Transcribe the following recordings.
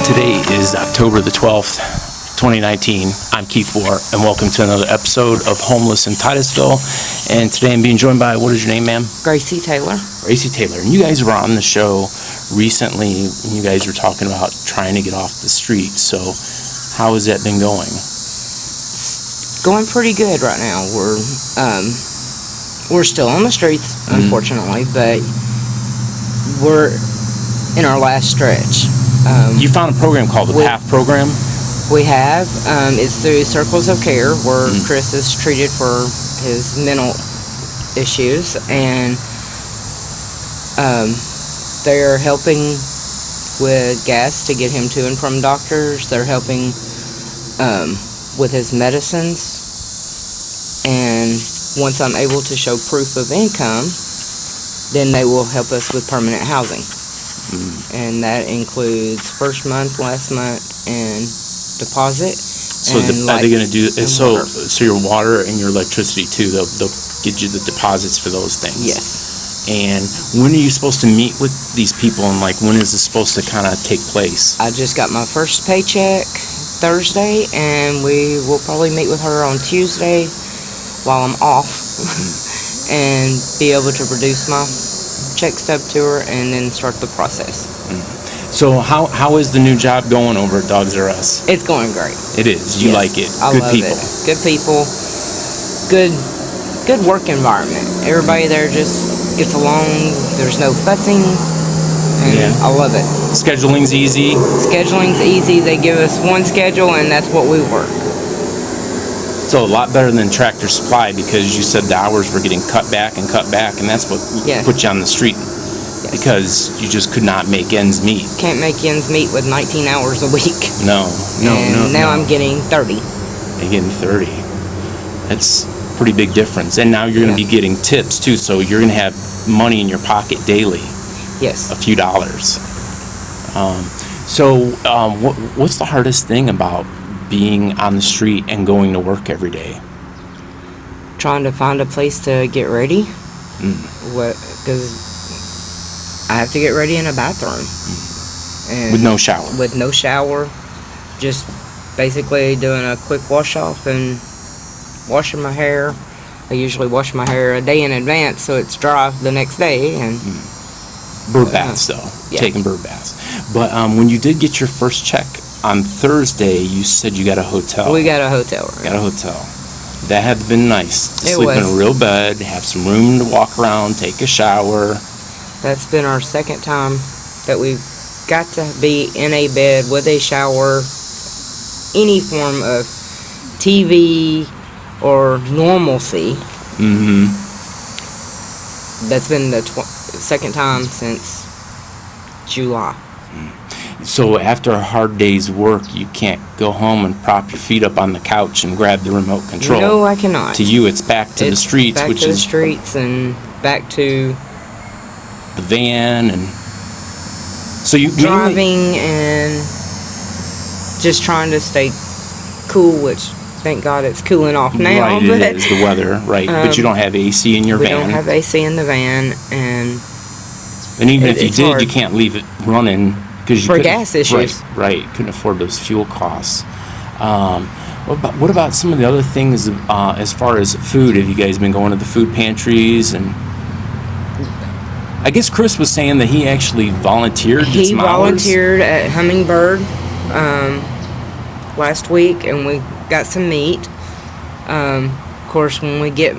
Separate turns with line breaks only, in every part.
Today is October the 12th, 2019. I'm Keith Moore, and welcome to another episode of Homeless in Titusville. And today I'm being joined by, what is your name, ma'am?
Gracie Taylor.
Gracie Taylor. And you guys were on the show recently, and you guys were talking about trying to get off the street. So how has that been going?
Going pretty good right now. We're still on the streets, unfortunately, but we're in our last stretch.
You found a program called the PATH program?
We have. It's through Circles of Care, where Chris is treated for his mental issues, and they're helping with gas to get him to and from doctors. They're helping with his medicines, and once I'm able to show proof of income, then they will help us with permanent housing. And that includes first month, last month, and deposit.
So are they going to do so your water and your electricity too? They'll get you the deposits for those things.
Yes.
And when are you supposed to meet with these people, and when is this supposed to kind of take place?
I just got my first paycheck Thursday, and we will probably meet with her on Tuesday while I'm off, and be able to produce my check stub to her and then start the process.
So how is the new job going over at Dogs R Us?
It's going great.
It is. You like it?
I love it. Good people. Good work environment. Everybody there just gets along. There's no fussing. And I love it.
Scheduling's easy.
Scheduling's easy. They give us one schedule, and that's what we work.
So a lot better than Tractor Supply, because you said the hours were getting cut back, and that's what put you on the street. Yes. Because you just could not make ends meet.
Can't make ends meet with 19 hours a week.
No.
Now I'm getting 30.
You're getting 30. That's a pretty big difference. And now you're going to be getting tips too, so you're going to have money in your pocket daily.
Yes.
A few dollars. What's the hardest thing about being on the street and going to work every day?
Trying to find a place to get ready. Because I have to get ready in a bathroom. And
with no shower?
With no shower. Just basically doing a quick wash off and washing my hair. I usually wash my hair a day in advance so it's dry the next day. And
bird baths, though. Yeah. Taking bird baths. But when you did get your first check on Thursday, you said you got a hotel.
We got a hotel room.
Got a hotel. That had been nice. Sleep in a real bed, have some room to walk around, take a shower.
That's been our second time that we've got to be in a bed with a shower, any form of TV or normalcy. That's been the second time since July.
So after a hard day's work, you can't go home and prop your feet up on the couch and grab the remote control.
No, I cannot.
To you, it's back to the streets,
back to the streets and back to
the van, and so you
driving and just trying to stay cool, which thank God it's cooling off now.
Right, it is the weather, right? But you don't have AC in your van.
We don't have AC in the van, and
even if you did, hard. You can't leave it running because
for gas issues.
Right, couldn't afford those fuel costs. What about some of the other things as far as food? Have you guys been going to the food pantries? And I guess Chris was saying that he actually volunteered.
He volunteered at Hummingbird last week, and we got some meat. Of course, when we get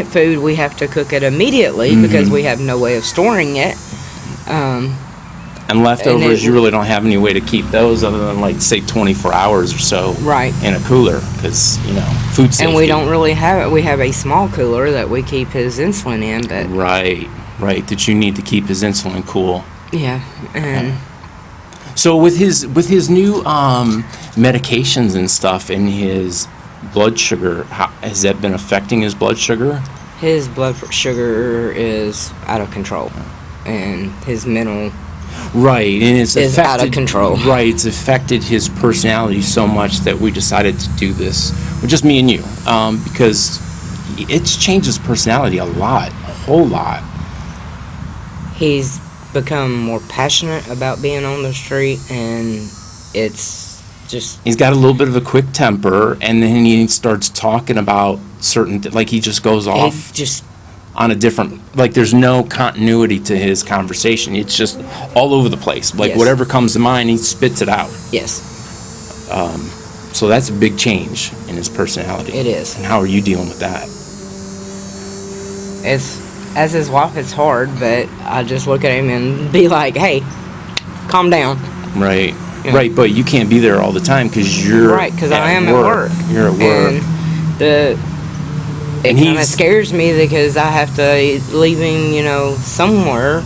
food, we have to cook it immediately because we have no way of storing it.
And leftovers, you really don't have any way to keep those other than say 24 hours or so,
right,
in a cooler, because food safety.
And we don't really have it. We have a small cooler that we keep his insulin in, but
right, that you need to keep his insulin cool.
Yeah, and
so with his new medications and stuff and his blood sugar, has that been affecting his blood sugar?
His blood sugar is out of control, and his mental.
Right, and it's
out of control.
Right, it's affected his personality so much that we decided to do this with just me and you, because it's changed his personality a whole lot.
He's become more passionate about being on the street, and it's just
He's got a little bit of a quick temper, and then he starts talking about like he just goes off
just
on a different, like there's no continuity to his conversation. It's just all over the place. Like
Yes.
whatever comes to mind, he spits it out.
yes,
So that's a big change in his personality.
it is.
And how are you dealing with that?
It's as his wife, it's hard, but I just look at him and be like, "Hey, calm down."
Right.
Yeah.
Right, but you can't be there all the time because you're
Right, because I am at work.
You're at work.
And it
And
kind of
he's-
scares me because I have to leave him, somewhere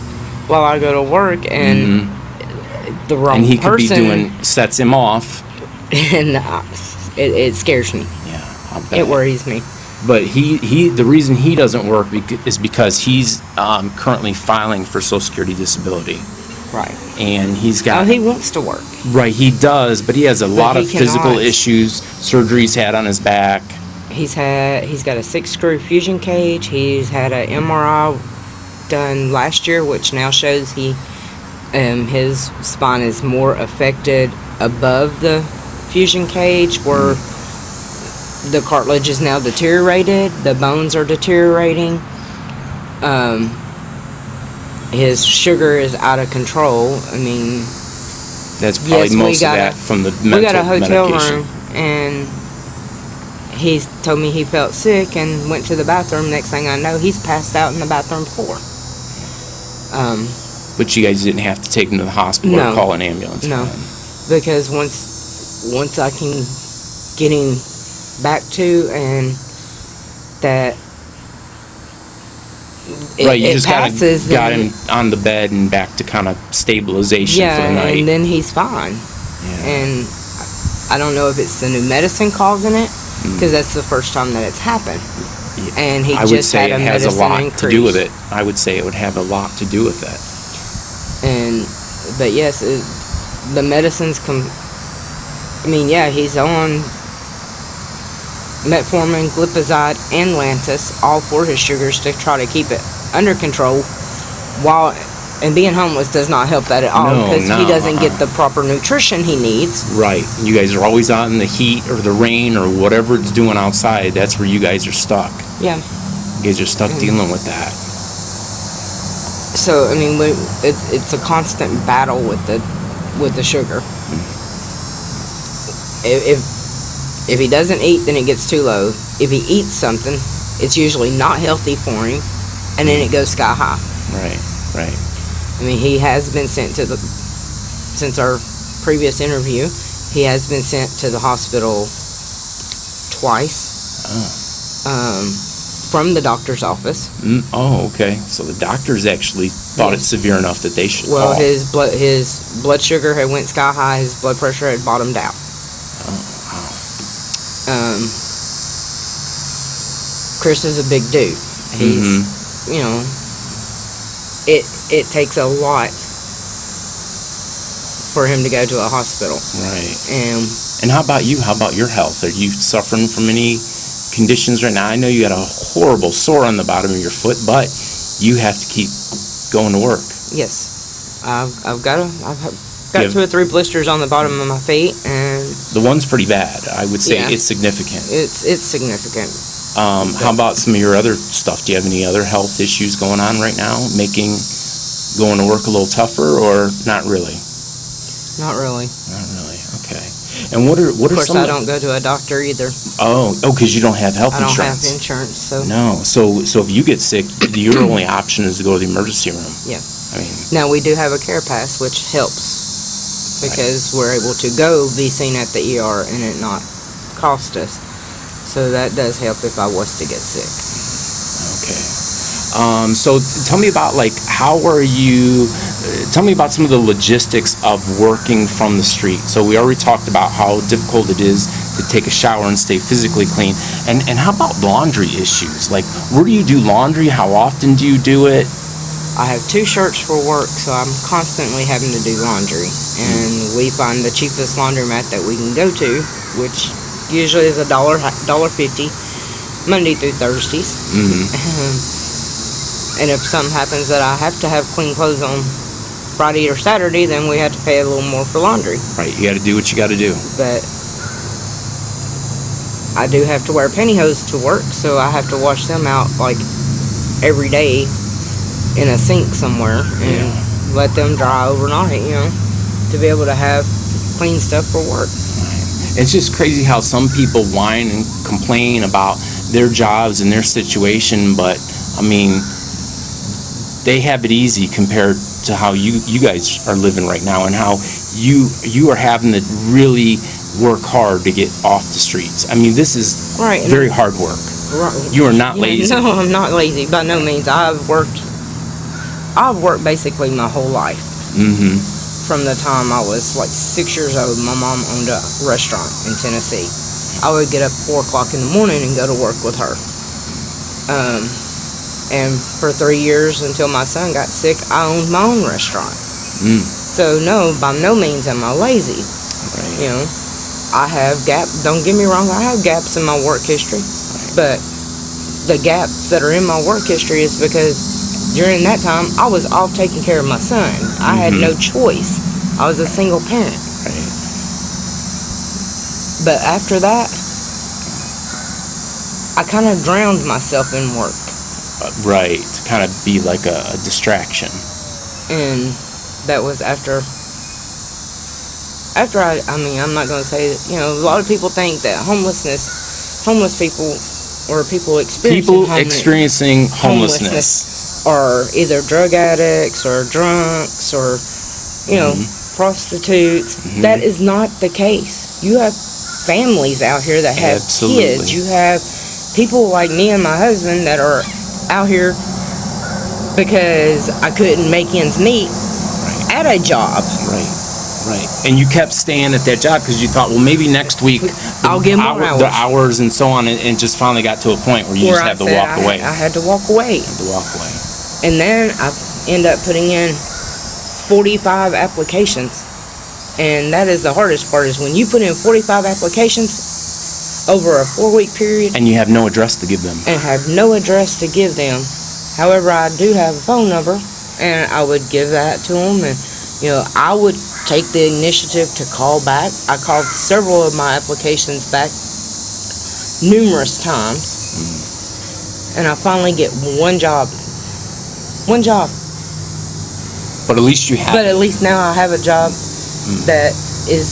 while I go to work, and the wrong
and he could be
person,
sets him off.
and it scares me.
Yeah, I'll bet.
It worries me.
But the reason he doesn't work is because he's currently filing for Social Security disability.
Right.
And he's got...
Oh, he wants to work.
Right, he does, but he has a lot
he
of physical
cannot.
issues, surgeries had on his back.
He's got a 6-screw fusion cage. He's had a MRI done last year, which now shows his spine is more affected above the fusion cage, where the cartilage is now deteriorated, the bones are deteriorating. His sugar is out of control. I mean,
That's probably most of that from the mental
we got a hotel
medication.
room, and he told me he felt sick and went to the bathroom. Next thing I know, he's passed out in the bathroom floor.
But you guys didn't have to take him to the hospital
No.
or call an ambulance?
No, because once I can get him back to, and that
Right, you
it
just
passes,
got
then-
him on the bed and back to kind of stabilization
yeah,
for the night.
and then he's fine.
Yeah.
And I don't know if it's the new medicine causing it, because that's the first time that it's happened. And he
I would
just
say
had a
it has a
medicine
lot
increase.
to do with it. I would say it would have a lot to do with that.
But yes, the medicines he's on metformin, glipizide, and Lantus, all for his sugars, to try to keep it under control. And being homeless does not help that at all,
No,
because he
no,
doesn't get the proper nutrition he needs.
Right. You guys are always out in the heat or the rain or whatever it's doing outside. That's where you guys are stuck.
Yeah.
You guys are stuck dealing with that.
So it's a constant battle with the sugar. If he doesn't eat, then it gets too low. If he eats something, it's usually not healthy for him, and then it goes sky high.
Right.
He has been sent since our previous interview, he has been sent to the hospital twice. From the doctor's office.
Oh, okay. So the doctors actually thought it's severe enough that they should
Well,
call.
his blood sugar had went sky high, his blood pressure had bottomed out. Chris is a big dude. He's, it takes a lot for him to go to a hospital.
Right.
And
how about you? How about your health? Are you suffering from any conditions right now? I know you got a horrible sore on the bottom of your foot, but you have to keep going to work.
yes, I've got
Yeah.
2 or 3 blisters on the bottom of my feet, and
The one's pretty bad. I would say
Yeah.
it's significant.
it's significant.
How about some of your other stuff? Do you have any other health issues going on right now, making going to work a little tougher, or not really?
Not really.
Not really. Okay. And what are
Of course,
some?
I don't go to a doctor either.
Because you don't have health
I don't
insurance.
have insurance, so
No. So if you get sick, your only option is to go to the emergency room.
yeah.
I mean,
Now we do have a care pass, which helps because we're able to go be seen at the ER and it not cost us. So that does help if I was to get sick.
okay. So tell me about tell me about some of the logistics of working from the street. So we already talked about how difficult it is to take a shower and stay physically clean. And how about laundry issues? Like, where do you do laundry? How often do you do it?
I have 2 shirts for work, so I'm constantly having to do laundry. And we find the cheapest laundromat that we can go to, which usually is $1.50, Monday through Thursdays. And if something happens that I have to have clean clothes on Friday or Saturday, then we had to pay a little more for laundry.
Right. You got to do what you got to do.
But I do have to wear pantyhose to work, so I have to wash them out like every day in a sink somewhere and let them dry overnight, you know, to be able to have clean stuff for work.
It's just crazy how some people whine and complain about their jobs and their situation, but I mean, they have it easy compared to how you guys are living right now, and how you are having to really work hard to get off the streets. I mean, this is very hard work.
Right.
You are not lazy.
No, I'm not lazy by no means. I've worked basically my whole life.
Mm-hmm.
From the time I was like 6 years old, my mom owned a restaurant in Tennessee. I would get up 4 o'clock in the morning and go to work with her. And for 3 years until my son got sick, I owned my own restaurant. So no, by no means am I lazy.
Right.
You know, I have gaps. Don't get me wrong, I have gaps in my work history. But the gaps that are in my work history is because during that time, I was off taking care of my son. I had no choice. I was a single parent.
Right.
But after that, I kind of drowned myself in work.
Right, to kind of be like a distraction.
And that was after I mean, I'm not going to say that, you know, a lot of people think that homeless people or people
experiencing homelessness
are either drug addicts or drunks or, you know, prostitutes. That is not the case. You have families out here that have kids. You have people like me and my husband that are out here because I couldn't make ends meet at a job.
Right. And you kept staying at that job because you thought, well, maybe next week
I'll get more hours.
The hours and so on, and just finally got to a point where you just had to walk away.
I had to walk away. And then I end up putting in 45 applications. And that is the hardest part, is when you put in 45 applications over a 4-week period.
And you have no address to give them.
And have no address to give them. However, I do have a phone number, and I would give that to them. And, you know, I would take the initiative to call back. I called several of my applications back numerous times. And I finally get one job.
But at least you have.
But at least now I have a job that is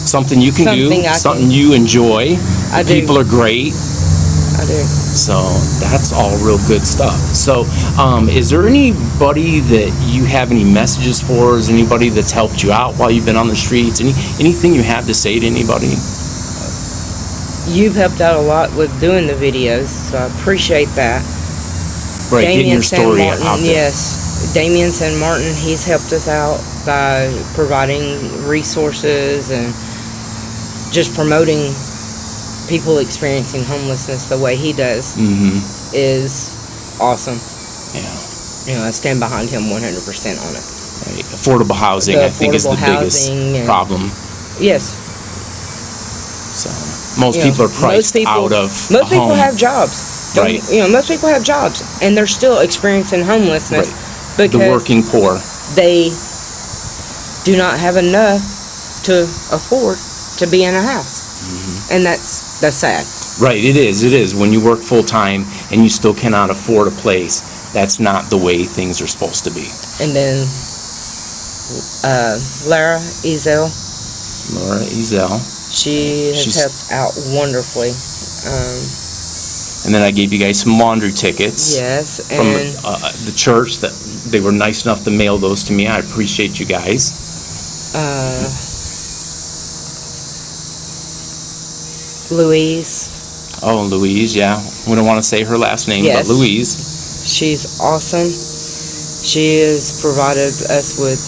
something you can do, something you enjoy. The people are great.
I do.
So that's all real good stuff. So is there anybody that you have any messages for? Is anybody that's helped you out while you've been on the streets? Anything you have to say to anybody?
You've helped out a lot with doing the videos, so I appreciate that.
Right, getting your story out there.
Yes, Damien San Martin, he's helped us out by providing resources and just promoting people experiencing homelessness the way he does is awesome.
Yeah.
You know, I stand behind him 100% on it.
Right. Affordable housing, I think, is the biggest problem.
Yes.
So most people are priced out of
most people have jobs.
Right.
You know, most people have jobs, and they're still experiencing homelessness because
the working poor.
They do not have enough to afford to be in a house, and that's sad.
Right, it is. When you work full time and you still cannot afford a place, that's not the way things are supposed to be.
And then Laura Ezel, she's helped out wonderfully.
And then I gave you guys some laundry tickets.
Yes,
from the church, that they were nice enough to mail those to me. I appreciate you guys.
Louise.
Oh, Louise, yeah. We don't want to say her last name, but Louise.
She's awesome. She has provided us with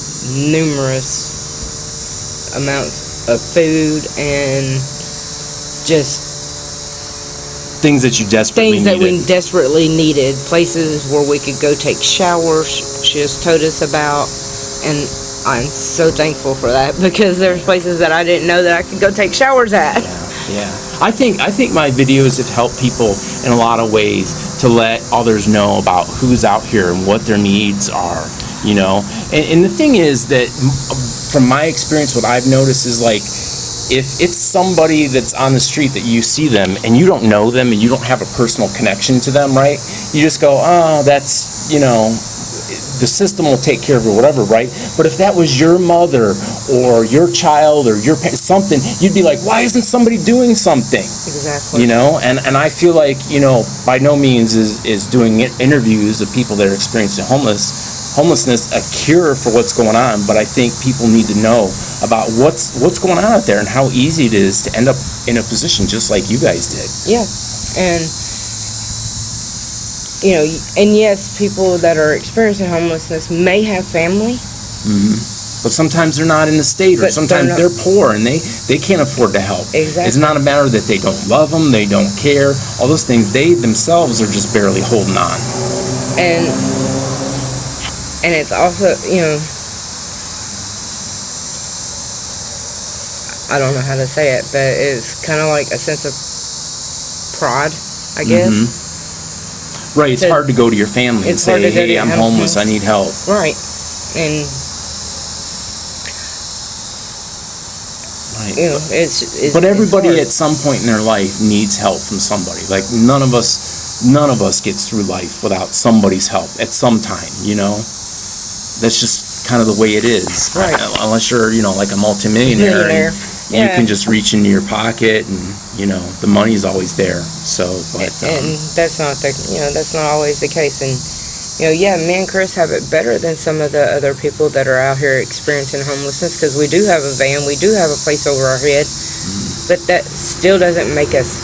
numerous amounts of food and just
things that you
we desperately needed. Places where we could go take showers. She has told us about, and I'm so thankful for that, because there's places that I didn't know that I could go take showers at.
Yeah. I think my videos have helped people in a lot of ways to let others know about who's out here and what their needs are. you know. And the thing is that, from my experience, what I've noticed is, like, if it's somebody that's on the street that you see them and you don't know them and you don't have a personal connection to them, right? You just go, oh, that's, you know, the system will take care of it or whatever, right? But if that was your mother or your child or your parent, something, you'd be like, why isn't somebody doing something?
Exactly.
You know, and I feel like, you know, by no means is doing interviews of people that are experiencing homelessness a cure for what's going on, but I think people need to know about what's going on out there and how easy it is to end up in a position just like you guys did.
Yeah, and you know, and yes, people that are experiencing homelessness may have family.
But sometimes they're not in the state, or
But
sometimes they're poor and they can't afford to help.
Exactly.
It's not a matter that they don't love them, they don't care, all those things. They themselves are just barely holding on.
And it's also, you know, I don't know how to say it, but it's kind of like a sense of pride, I guess.
Right, it's hard to go to your family and say, hey, I'm homeless, I need help.
Right, and
Right.
you know, it's
But everybody
hard.
at some point in their life needs help from somebody. Like, none of us gets through life without somebody's help at some time, you know? That's just kind of the way it is.
Right.
Unless you're, you know, like a multimillionaire.
Millionaire.
You
Yeah.
can just reach into your pocket and, you know, the money's always there. So, but,
And that's not always the case. And you know, yeah, me and Chris have it better than some of the other people that are out here experiencing homelessness, because we do have a van, we do have a place over our head, but that still doesn't make us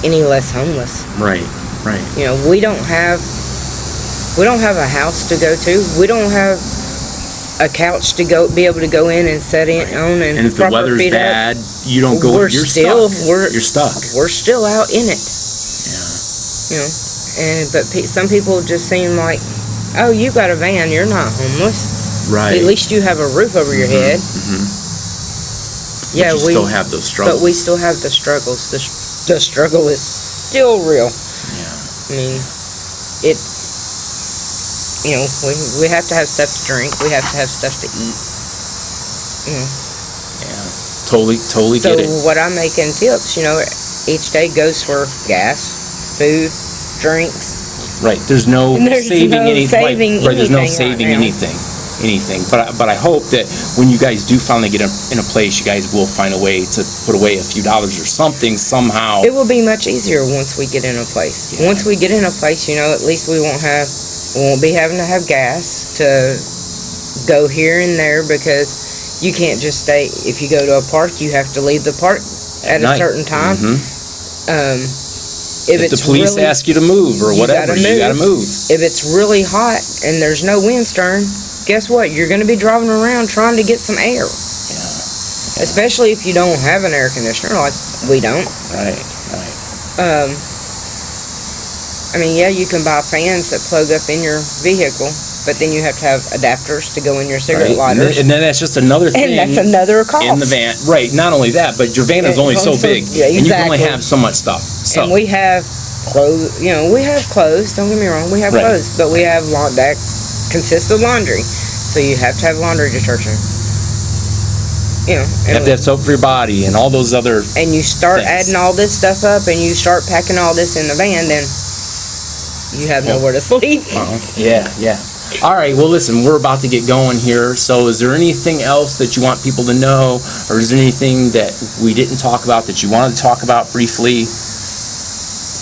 any less homeless.
right.
You know, we don't have a house to go to. We don't have a couch to be able to go in and sit in on and
And if the
prop our
weather's
feet up.
bad, you don't go, you're stuck. You're stuck.
We're still out in it.
Yeah.
You know, but some people just seem like, oh, you got a van, you're not homeless.
Right.
At least you have a roof over your head. Yeah,
But you still have those struggles.
But we still have the struggles. The struggle is still real.
Yeah.
I mean, you know, we have to have stuff to drink. We have to have stuff to eat. You know.
Yeah. Totally
So
get it.
what I make in tips, you know, each day goes for gas, food, drinks.
Right. There's no saving anything. Right. There's no
anything
saving
right now.
anything. But I hope that when you guys do finally get in a place, you guys will find a way to put away a few dollars or something somehow.
It will be much easier once we get in a place.
Yeah.
Once we get in a place, you know, at least we won't be having to have gas to go here and there, because you can't just stay. If you go to a park, you have to leave the park at a certain time. If
the police ask you to move or whatever, you gotta move.
If it's really hot and there's no wind stirring, guess what? You're going to be driving around trying to get some air.
Yeah.
Especially if you don't have an air conditioner like we don't.
Right.
I mean, yeah, you can buy fans that plug up in your vehicle, but then you have to have adapters to go in your cigarette lighters.
And then that's just another thing.
And that's another cost.
In the van. Right. Not only that, but your van is only so big.
Yeah, exactly.
And you can only have so much stuff. So.
And we have clothes, you know, we have clothes, don't get me wrong, we have
Right.
clothes, but we have that consists of laundry. So you have to have laundry detergent. You know,
You have to have soap for your body and all those other
and you start
things.
adding all this stuff up and you start packing all this in the van, then you have nowhere to sleep.
Yeah. All right, well, listen, we're about to get going here. So is there anything else that you want people to know, or is there anything that we didn't talk about that you wanted to talk about briefly,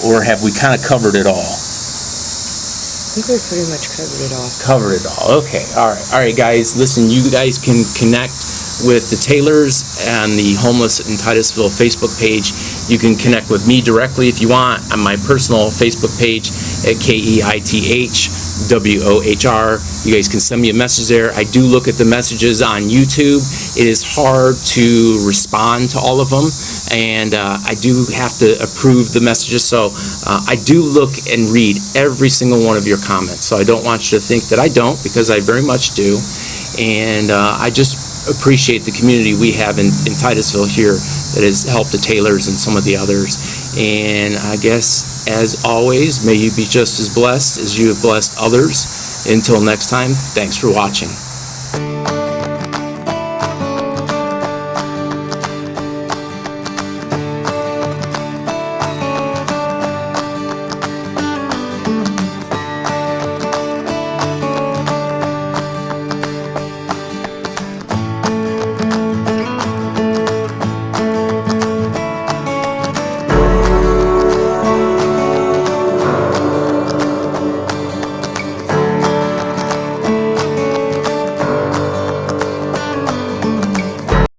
or have we kind of covered it all?
I think we pretty much covered it all.
Covered it all. Okay. All right, guys. Listen, you guys can connect with the Taylors and the Homeless in Titusville Facebook page. You can connect with me directly if you want on my personal Facebook page at KEITHWOHR. You guys can send me a message there. I do look at the messages on YouTube. It is hard to respond to all of them, and I do have to approve the messages. So I do look and read every single one of your comments. So I don't want you to think that I don't, because I very much do. And I just appreciate the community we have in Titusville here that has helped the Taylors and some of the others. And I guess, as always, may you be just as blessed as you have blessed others. Until next time, thanks for watching.